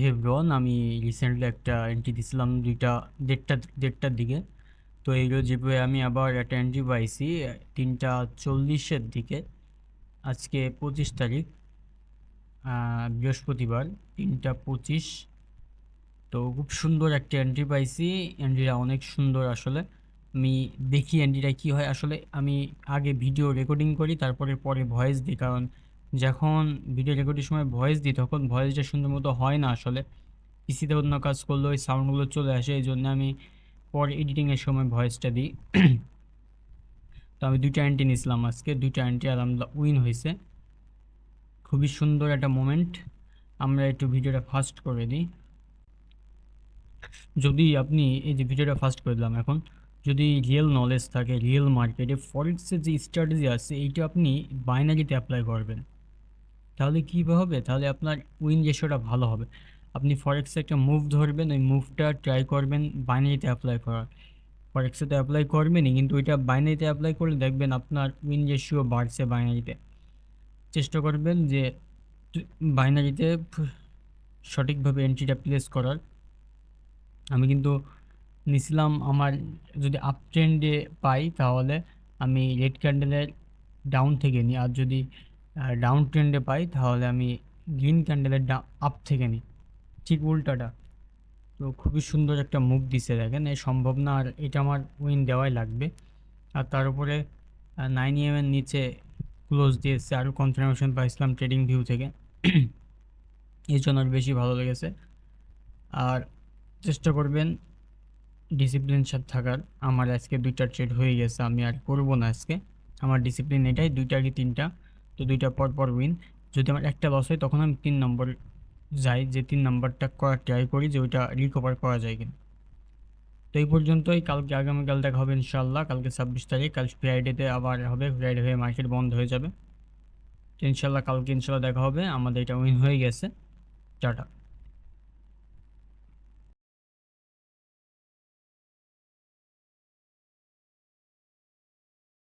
হে ব্রন, আমি রিসেন্টলি একটা এন্ট্রি দিছিলাম দেড়টার দিকে। তো এই যেভাবে আমি আবার একটা এন্ট্রি পাইছি 3:40-এর দিকে। আজকে 25 তারিখ, বৃহস্পতিবার, 3:25। তো খুব সুন্দর একটা এন্ট্রি পাইছি। এন্ট্রিটা অনেক সুন্দর আসলে। আমি দেখি এন্ট্রিটা কি হয়। আসলে আমি আগে ভিডিও রেকর্ডিং করি, তারপরে পরে ভয়েস দিই, কারণ যখন ভিডিও রেকর্ডিং সময় ভয়েস দিই তখন ভয়েসটা সুন্দর মতো হয় না আসলে। পিসিতে অন্য কাজ করলে ওই সাউন্ডগুলো চলে আসে, এই জন্য আমি পরে এডিটিংয়ের সময় ভয়েসটা দিই। তো আমি দুইটা এন্ট্রি নিয়েছিলাম আজকে, দুইটা এন্ট্রি আলহামদুলিল্লাহ উইন হয়েছে। খুবই সুন্দর একটা মোমেন্ট। আমরা একটু ভিডিওটা ফাস্ট করে দিই। যদি আপনি এই যে ভিডিওটা ফাস্ট করে দিলাম এখন, যদি রিয়েল নলেজ থাকে, রিয়েল মার্কেটে ফরেক্সের যে স্ট্র্যাটেজি আছে এইটা আপনি বাইনারিতে অ্যাপ্লাই করবেন, তাহলে কী হবে, তাহলে আপনার উইন রেশিওটা ভালো হবে। আপনি ফরেক্সে একটা মুভ ধরবেন, ওই মুভটা ট্রাই করবেন বাইনারিতে অ্যাপ্লাই করার। ফরেক্সে তো অ্যাপ্লাই করবেনই, কিন্তু ওইটা বাইনারিতে অ্যাপ্লাই করলে দেখবেন আপনার উইন রেশিও বাড়ছে বাইনারিতে। চেষ্টা করবেন যে বাইনারিতে সঠিকভাবে এন্ট্রিটা প্লেস করার। আমি কিন্তু নিছিলাম, আমার যদি আপ ট্রেন্ডে পাই তাহলে আমি রেড ক্যান্ডেলের ডাউন থেকে নিই, আর যদি ডাউন ট্রেন্ডে পাই তাহলে আমি গ্রিন ক্যান্ডেলের আপ থেকে নিই, ঠিক উল্টাটা। তো খুবই সুন্দর একটা মুভ দিছে দেখেন, এই সম্ভব না, আর এটা আমার উইন দেওয়াই লাগবে। আর তার উপরে 9 এর নিচে ক্লোজ দিয়েছে, আরও কনফার্মেশন পাইছিলাম ট্রেডিং ভিউ থেকে। এই জন্য আর বেশি ভালো লেগেছে। আর চেষ্টা করবেন ডিসিপ্লিন সাথে থাকার। আমার আজকে দুইটা ট্রেড হয়ে গেছে, আমি আর করব না আজকে। আমার ডিসিপ্লিন এটাই, দুইটা কি তিনটা, তো দুইটা পর পর উইন। যদি আমার একটা লস হয় তখন আমি 3 নম্বর যাই, যে 3 নম্বরটা করার ট্রাই করি যে ওইটা রিকভার করা যায় কিনা। তো এই পর্যন্তই, কালকে আগামীকাল দেখা হবে ইনশাল্লাহ। কালকে 26 তারিখ, কাল ফ্রাইডেতে আবার হবে, ফ্রাইডে হয়ে মার্কেট বন্ধ হয়ে যাবে। তো ইনশাল্লাহ কালকে ইনশাল্লাহ দেখা হবে। আমাদের এটা উইন হয়ে গেছে। টাটা।